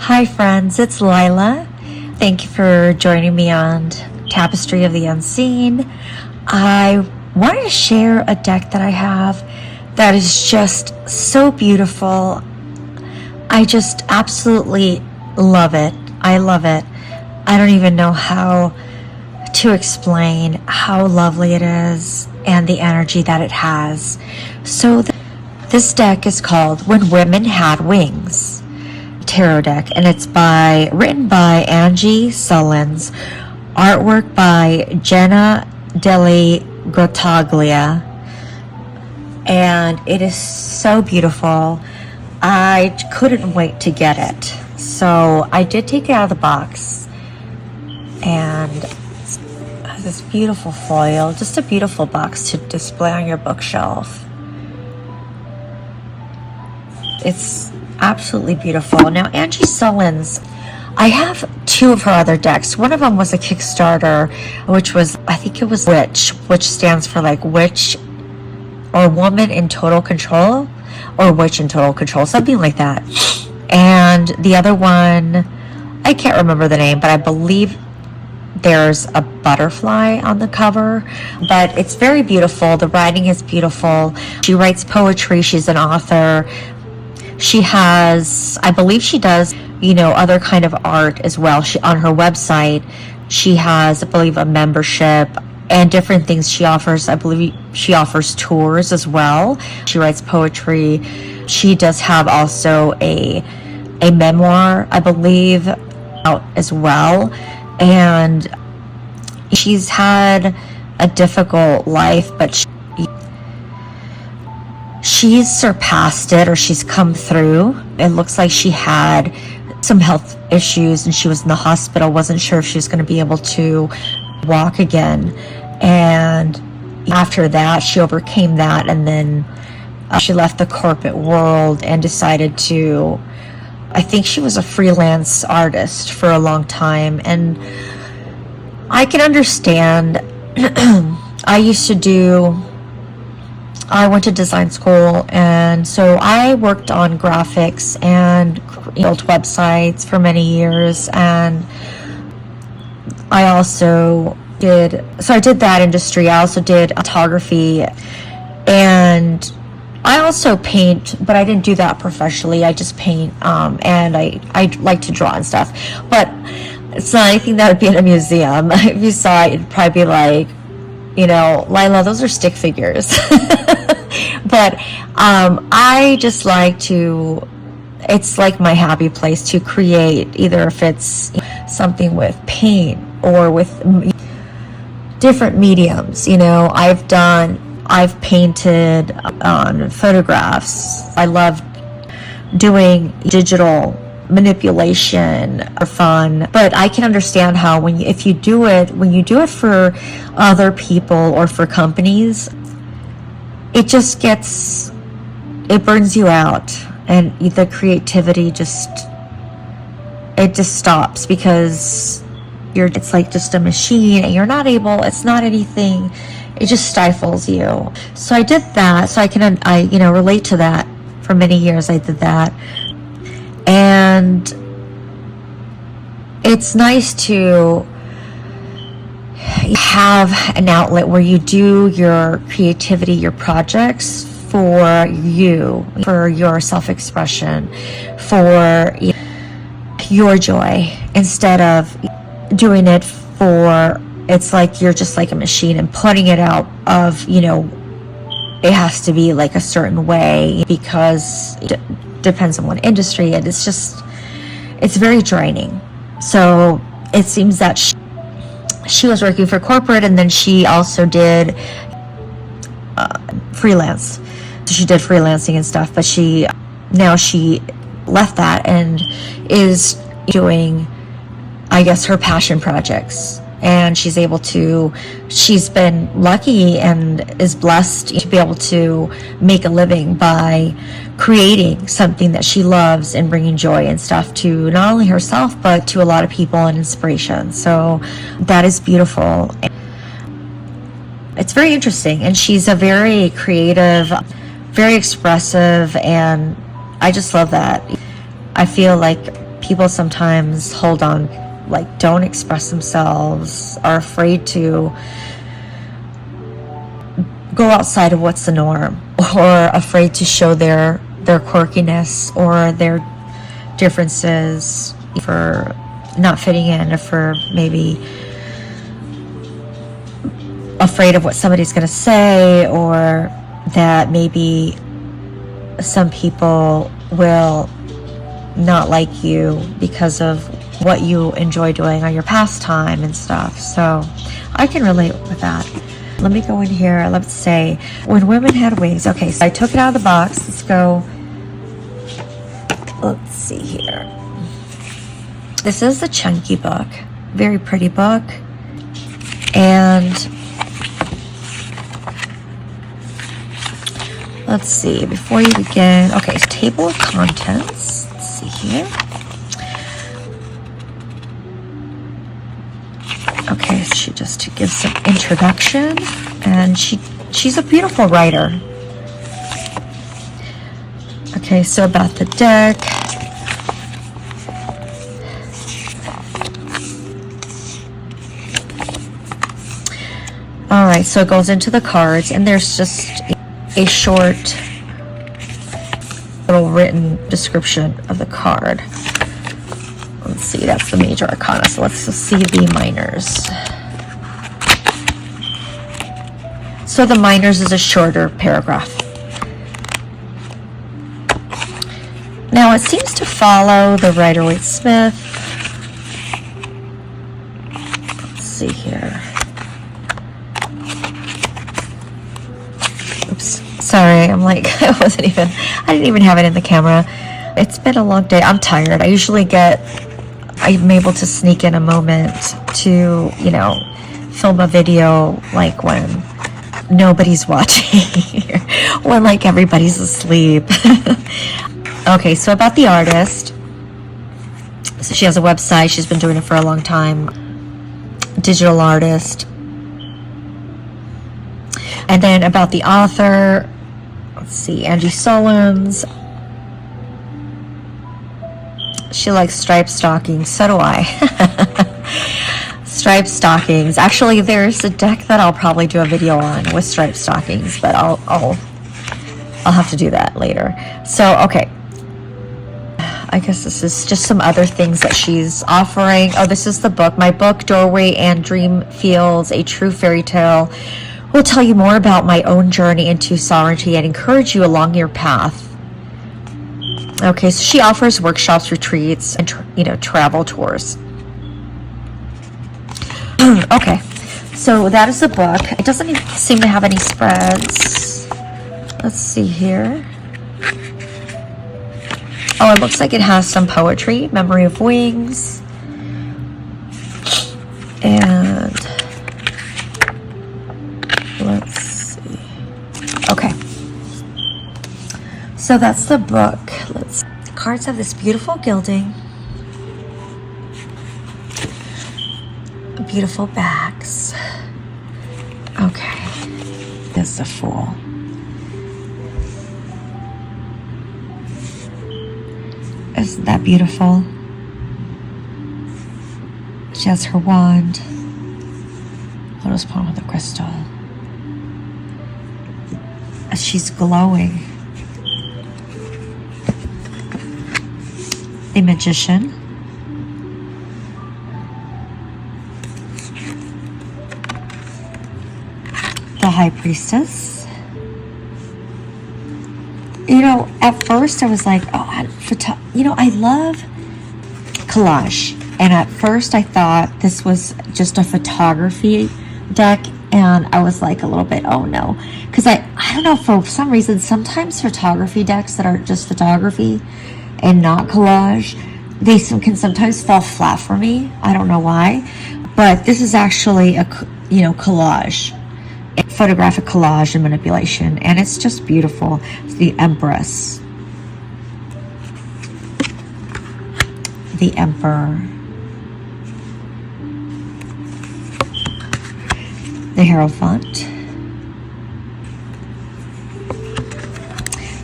Hi friends, it's Lila. Thank you for joining me on Tapestry of the Unseen. I wanted to share a deck that I have that is just so beautiful. I just absolutely love it. I love it. I don't even know how to explain how lovely it is and the energy that it has. So this deck is called When Women Had Wings tarot deck, and it's written by Angie Sullins, artwork by Jenna Deli Grottaglia, and it is so beautiful. I couldn't wait to get it, so I did take it out of the box, and it has this beautiful foil, just a beautiful box to display on your bookshelf. It's absolutely beautiful. Now, Angie Sullins, I have two of her other decks. One of them was a Kickstarter, which was, I think it was Witch, which stands for like Witch or Woman in Total Control, or Witch in Total Control, something like that. And the other one, I can't remember the name, but I believe there's a butterfly on the cover, but it's very beautiful. The writing is beautiful. She writes poetry. She's an author. She has, I believe she does, other kind of art as well. On her website, she has, I believe, a membership and different things she offers. I believe she offers tours as well. She writes poetry. She does have also a memoir, I believe, out as well. And she's had a difficult life, but she's surpassed it, or she's come through. It looks like she had some health issues and she was in the hospital, wasn't sure if she was going to be able to walk again. And after that, she overcame that, and then she left the corporate world and decided to, I think she was a freelance artist for a long time. And I can understand. I went to design school, and so I worked on graphics and built websites for many years, and I also I did that industry. I also did photography, and I also paint, but I didn't do that professionally. I just paint, and I like to draw and stuff, but it's not anything that would be in a museum. If you saw it, it'd probably be like, Lila, those are stick figures. But I just like to, it's like my happy place to create, either if it's something with paint or with different mediums. I've painted on photographs. I love doing digital manipulation for fun, but I can understand how when you do it for other people or for companies, it burns you out, and the creativity just stops, because it's like just a machine, and it's not anything. It just stifles you. So I did that, so I relate to that. For many years I did that. And it's nice to have an outlet where you do your creativity, your projects for your self-expression, for your joy, instead of doing it it's like you're just like a machine and putting it out of, it has to be like a certain way, because it depends on what industry, and it's very draining. So it seems that she was working for corporate, and then she also did freelance. So she did freelancing and stuff, but now she left that and is doing, I guess, her passion projects. And she's been lucky and is blessed to be able to make a living by creating something that she loves and bringing joy and stuff to not only herself, but to a lot of people and inspiration. So that is beautiful. It's very interesting. And she's a very creative, very expressive, and I just love that. I feel like people sometimes hold on, like don't express themselves, are afraid to go outside of what's the norm, or afraid to show their quirkiness or their differences, for not fitting in, or for maybe afraid of what somebody's going to say, or that maybe some people will not like you because of what you enjoy doing on your pastime and stuff. So I can relate with that. Let me go in here. Let's say when women had wings. Okay, so I took it out of the box. Let's go. Let's see here. This is the chunky book. Very pretty book. And let's see, before you begin, okay, table of contents. Let's see here. Okay, she just gives some introduction, and she's a beautiful writer. Okay, so about the deck. All right, so it goes into the cards, and there's just a short little written description of the card. Let's see, that's the major arcana. So let's just see the minors. So the minors is a shorter paragraph. Now it seems to follow the Rider-Waite-Smith. Let's see here. Oops, sorry, I'm like, I didn't even have it in the camera. It's been a long day. I'm tired. I'm able to sneak in a moment to, film a video like when nobody's watching or like everybody's asleep. Okay, so about the artist. So she has a website. She's been doing it for a long time. Digital artist. And then about the author, let's see, Angie Solons. She likes striped stockings. So do I. Striped stockings. Actually, there's a deck that I'll probably do a video on with striped stockings, but I'll have to do that later. So, okay. I guess this is just some other things that she's offering. Oh, this is the book. My book, Doorway and Dream Fields, A True Fairy Tale, will tell you more about my own journey into sovereignty and encourage you along your path. Okay, so she offers workshops, retreats, and travel tours. Okay, so that is the book. It doesn't even seem to have any spreads. Let's see here. Oh, it looks like it has some poetry, Memory of Wings. And let's see. Okay. So that's the book. The cards have this beautiful gilding. Beautiful backs. Okay. That's the Fool. Isn't that beautiful? She has her wand. Lotus palm with a crystal. She's glowing. The Magician. The High Priestess. At first I was like, I love collage. And at first I thought this was just a photography deck. And I was like a little bit, oh no. Because I don't know, for some reason, sometimes photography decks that are just photography and not collage, they can sometimes fall flat for me. I don't know why. But this is actually a, collage. Photographic collage and manipulation, and it's just beautiful. It's the Empress, the Emperor, the Hierophant,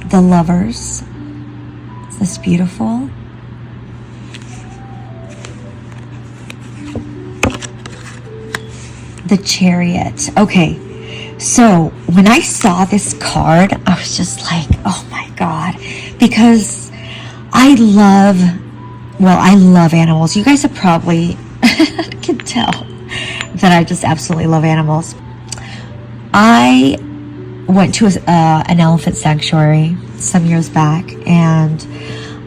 the Lovers. Is this beautiful? The Chariot. Okay, so when I saw this card, I was just like, oh my God, because I love animals. You guys have probably can tell that I just absolutely love animals. I went to an elephant sanctuary some years back, and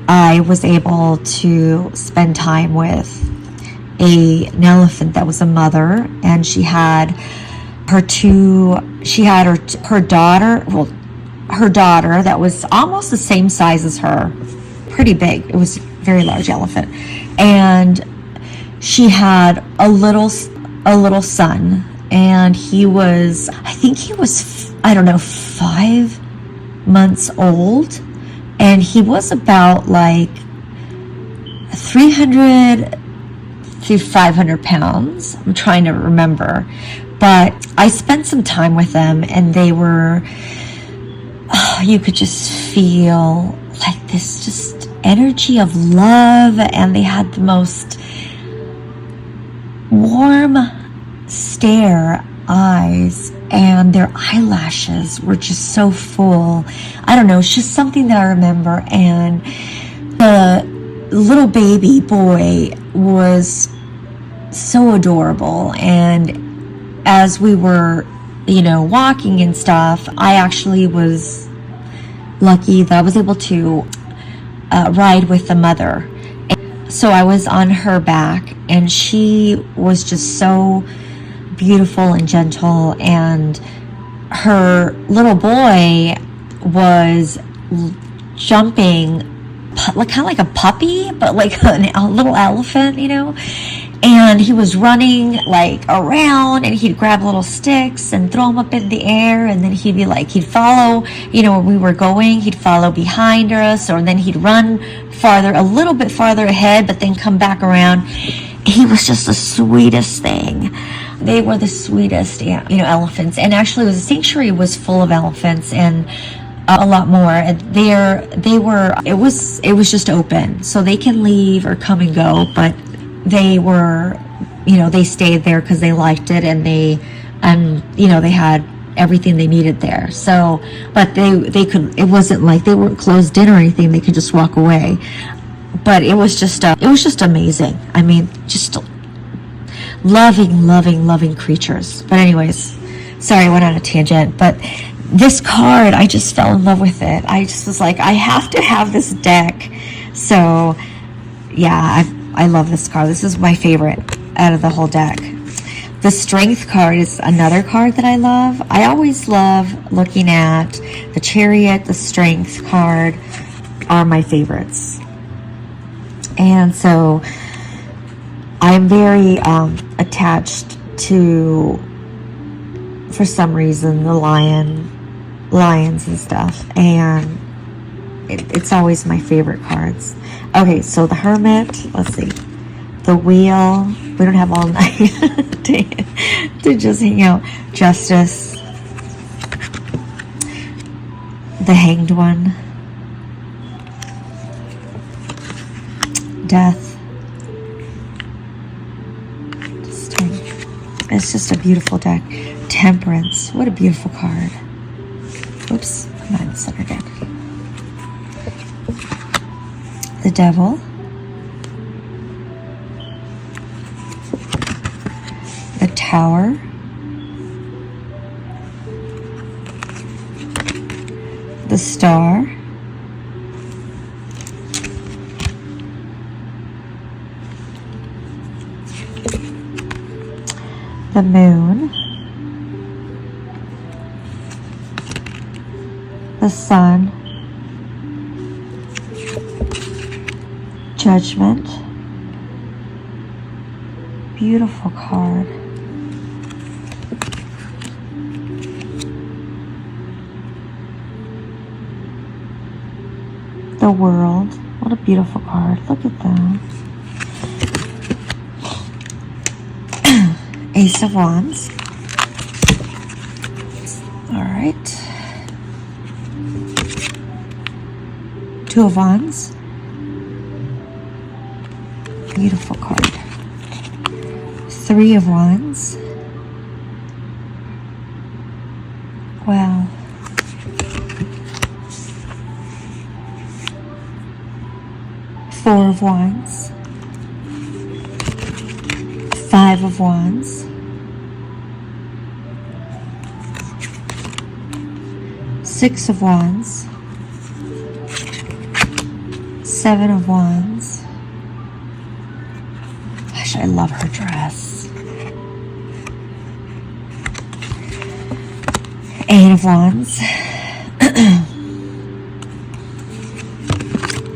I was able to spend time with an elephant that was a mother, and she had her daughter, her daughter that was almost the same size as her, pretty big. It was a very large elephant, and she had a little son, and he was, I think he was, I don't know, 5 months old, and he was about like 300 to 500 pounds. I'm trying to remember, but I spent some time with them, and they were, you could just feel like this just energy of love, and they had the most warm stare eyes, and their eyelashes were just so full. I don't know, it's just something that I remember. And the little baby boy was so adorable, and as we were, walking and stuff, I actually was lucky that I was able to ride with the mother. So I was on her back, and she was just so beautiful and gentle, and her little boy was jumping kind of like a puppy, but like a little elephant, and he was running like around, and he'd grab little sticks and throw them up in the air, and then he'd be like, he'd follow, where we were going, he'd follow behind us, or then he'd run a little bit farther ahead, but then come back around. He was just the sweetest thing. They were the sweetest, elephants. And actually, the sanctuary was full of elephants, and a lot more. And it was just open, so they can leave or come and go, but they were, they stayed there because they liked it, and they had everything they needed there. So, but they could, it wasn't like they weren't closed in or anything. They could just walk away. But it was just amazing. I mean, just loving creatures. But anyways, sorry, I went on a tangent. But this card, I just fell in love with it. I just was like, I have to have this deck. So yeah, I love this card. This is my favorite out of the whole deck. The Strength card is another card that I love. I always love looking at the Chariot. The Strength card are my favorites. And so I'm very attached to, for some reason, the lions and stuff. And it's always my favorite cards. Okay, so the Hermit, let's see. The Wheel, we don't have all night to just hang out. Justice. The Hanged One. Death. It's just a beautiful deck. Temperance, what a beautiful card. Oops, I'm not in the center deck. The Devil. The Tower. The Star. The Moon. The Sun. Judgment. Beautiful card. The World. What a beautiful card. Look at that. Ace of Wands. All right. Two of Wands. Beautiful card. Three of Wands. Four of Wands, Five of Wands, Six of Wands, Seven of Wands. Gosh, I love her dress. Eight of Wands,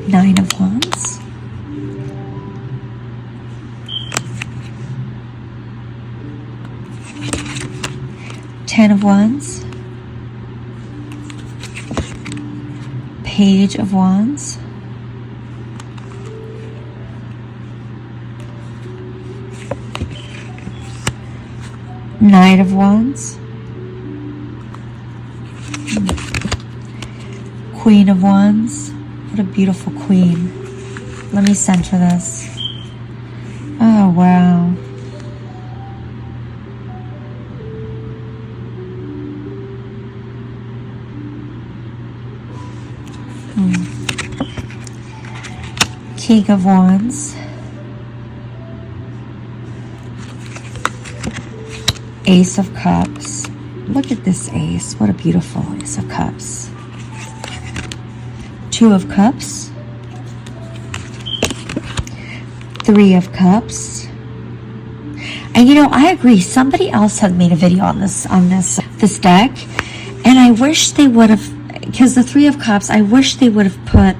Nine of Wands, Ten of Wands, Page of Wands, Knight of Wands, Queen of Wands. What a beautiful queen. Let me center this. Oh, wow. King of Wands, Ace of Cups. Look at this ace. What a beautiful Ace of Cups. Two of Cups, Three of Cups. And you know, I agree. Somebody else had made a video on this deck, and I wish they would have, because the Three of Cups, I wish they would have put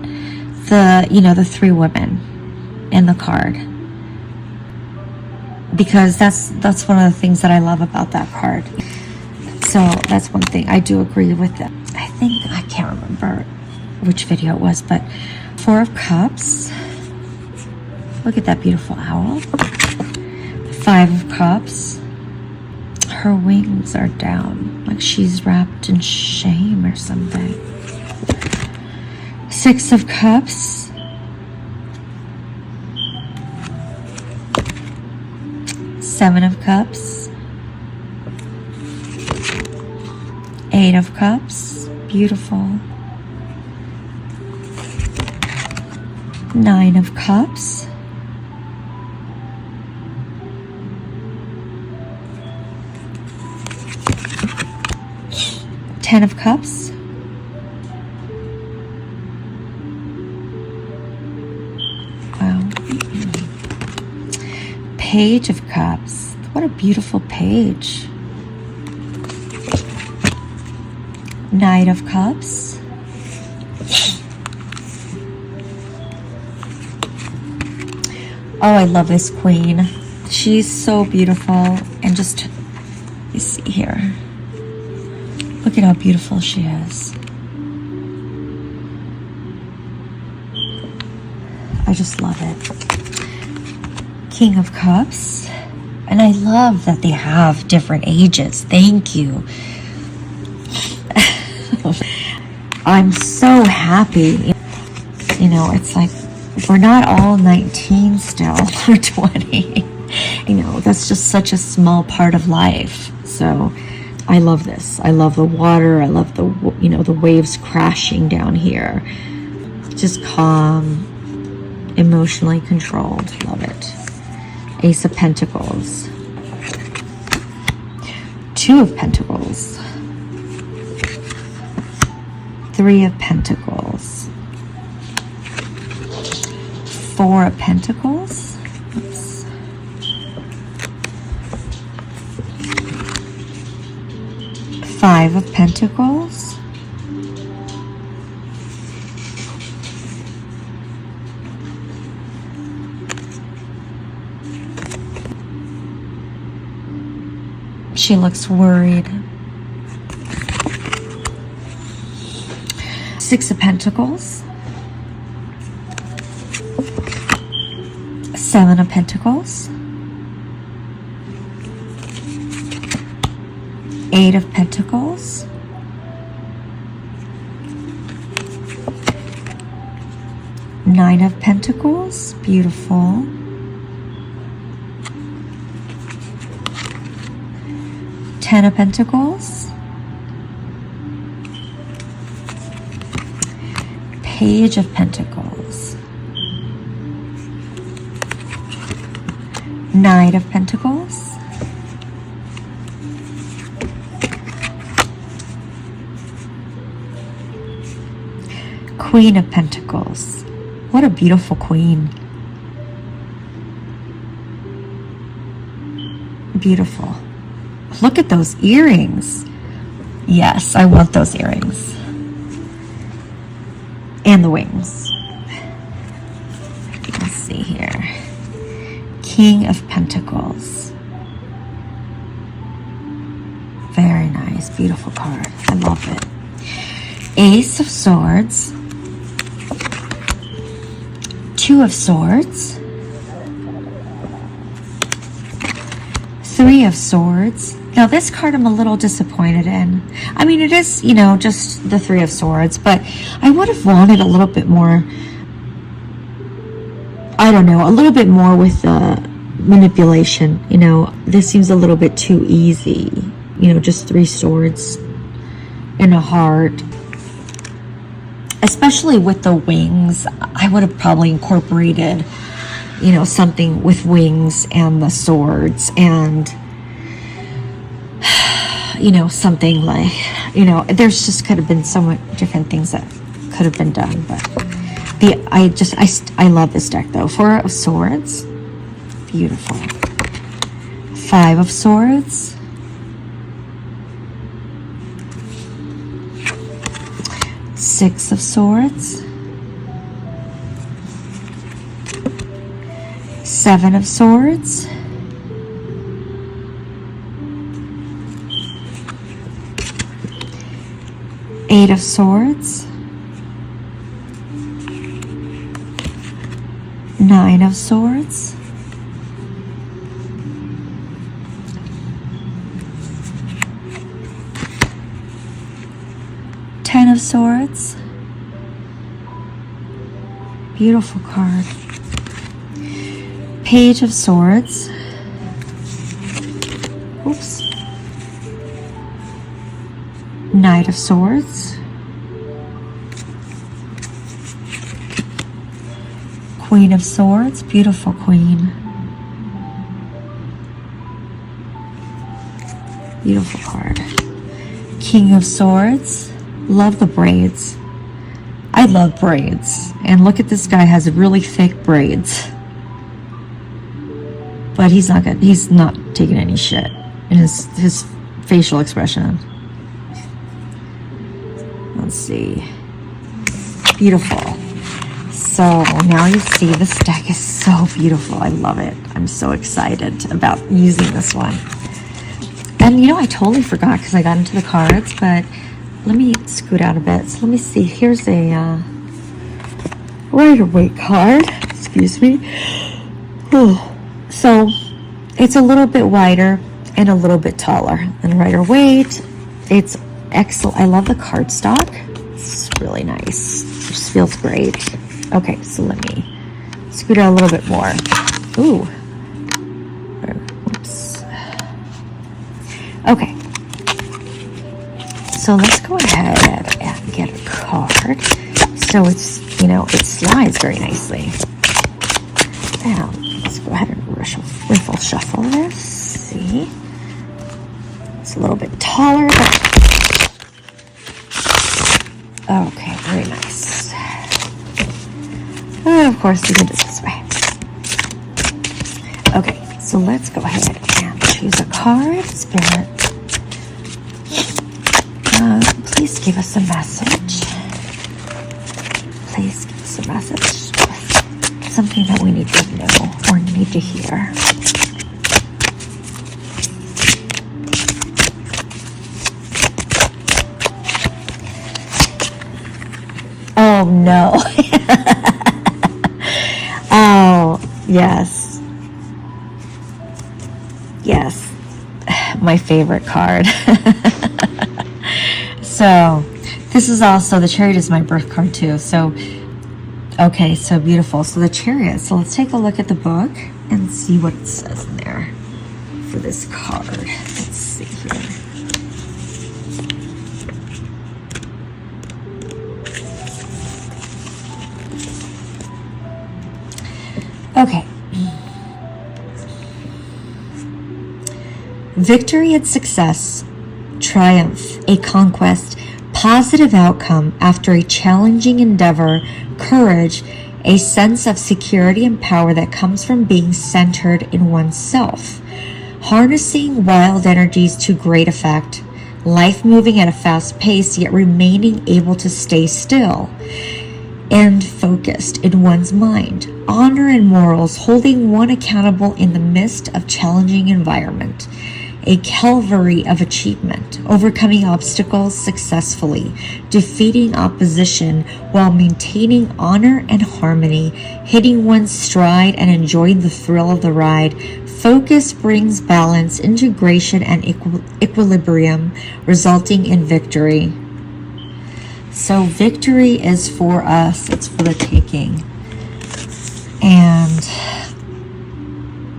the, you know, the three women in the card, because that's one of the things that I love about that card. So that's one thing I do agree with it. I think, I can't remember which video it was, but Four of Cups. Look at that beautiful owl. Five of Cups. Her wings are down, like she's wrapped in shame or something. Six of Cups. Seven of Cups. Eight of Cups. Beautiful. Nine of Cups. Ten of Cups. Wow. Page of Cups. What a beautiful page. Knight of Cups. Oh, I love this queen. She's so beautiful. And just, you see here. Look at how beautiful she is. I just love it. King of Cups. And I love that they have different ages. Thank you. I'm so happy. You know, it's like, we're not all 19 still, or 20. You know, that's just such a small part of life. So I love this. I love the water. I love the, you know, the waves crashing down here. Just calm, emotionally controlled. Love it. Ace of Pentacles. Two of Pentacles. Three of Pentacles. Four of Pentacles. Oops. Five of Pentacles. She looks worried. Six of Pentacles. Seven of Pentacles. Eight of Pentacles. Nine of Pentacles. Beautiful. Ten of Pentacles. Page of Pentacles. Knight of Pentacles. Queen of Pentacles. What a beautiful queen. Beautiful. Look at those earrings. Yes, I want those earrings. And the wings. Let's see here. King of Pentacles. Very nice. Beautiful card. I love it. Ace of Swords. Two of Swords. Three of Swords. Now this card I'm a little disappointed in. I mean, it is, you know, just the Three of Swords, but I would have wanted a little bit more, I don't know, a little bit more with manipulation. You know, this seems a little bit too easy. You know, just three swords and a heart. Especially with the wings, I would have probably incorporated, you know, something with wings and the swords and, you know, something like, you know, there's just could have been so many different things that could have been done. But I love this deck though. Four of Swords. Beautiful. Five of Swords. Six of Swords. Seven of Swords. Eight of Swords. Nine of Swords. Ten of Swords. Beautiful card. Page of Swords. Oops. Knight of Swords. Queen of Swords. Beautiful queen. Beautiful card. King of Swords. Love the braids. I love braids. And look at this guy, has really thick braids. But he's not good. He's not taking any shit in his facial expression. Let's see. Beautiful. So now you see this deck is so beautiful. I love it. I'm so excited about using this one. And you know, I totally forgot because I got into the cards, but let me scoot out a bit. So let me see. Here's a Rider-Waite card. Excuse me. Oh. So it's a little bit wider and a little bit taller than Rider-Waite. It's excellent. I love the cardstock. It's really nice. It just feels great. Okay, so let me scoot out a little bit more. Ooh. Oops. Okay. So let's go ahead and get a card. So it's, you know, it slides very nicely. Now, let's go ahead and riffle shuffle this. See? It's a little bit taller, but okay, very nice. And of course, you can do it this way. Okay, so let's go ahead and choose a card. Spirit, please give us a message. Please give us a message. Something that we need to know or need to hear. Oh no. Oh, yes. Yes. My favorite card. So, this is also, the Chariot is my birth card too. So, okay, so beautiful. So the Chariot. So let's take a look at the book and see what it says in there for this card. Let's see here. Okay. Victory and success, triumph, a conquest, positive outcome after a challenging endeavor, courage, a sense of security and power that comes from being centered in oneself, harnessing wild energies to great effect, life moving at a fast pace yet remaining able to stay still and focused in one's mind, honor and morals holding one accountable in the midst of challenging environment, a calvary of achievement, overcoming obstacles successfully, defeating opposition while maintaining honor and harmony, hitting one's stride and enjoying the thrill of the ride. Focus brings balance, integration, and equilibrium, resulting in victory. So victory is for us. It's for the taking. And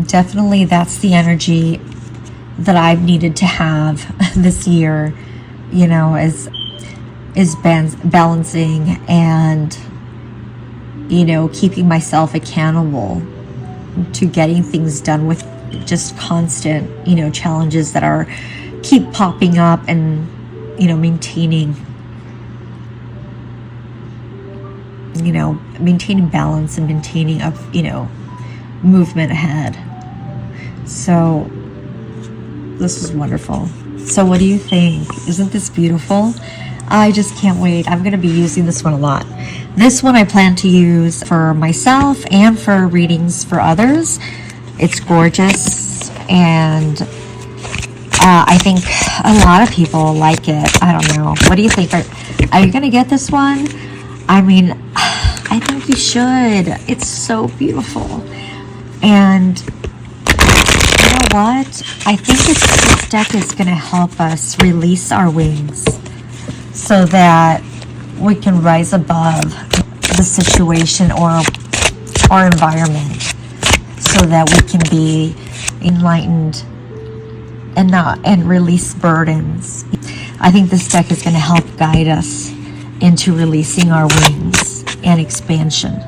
definitely that's the energy that I've needed to have this year, you know, is balancing and, you know, keeping myself accountable to getting things done with just constant, you know, challenges that are keep popping up, and, you know, maintaining balance and maintaining you know, movement ahead. So this is wonderful. So what do you think? Isn't this beautiful? I just can't wait. I'm going to be using this one a lot. This one I plan to use for myself and for readings for others. It's gorgeous, and I think a lot of people like it. I don't know. What do you think? Are you going to get this one? I mean, I think you should. It's so beautiful. And you know what? I think this deck is going to help us release our wings so that we can rise above the situation or our environment, so that we can be enlightened and release burdens. I think this deck is going to help guide us into releasing our wings and expansion.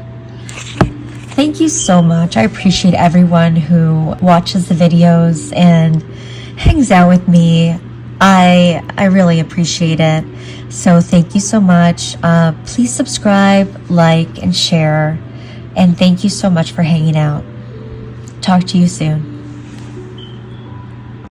Thank you so much. I appreciate everyone who watches the videos and hangs out with me. I really appreciate it. So thank you so much. Please subscribe, like, and share. And thank you so much for hanging out. Talk to you soon.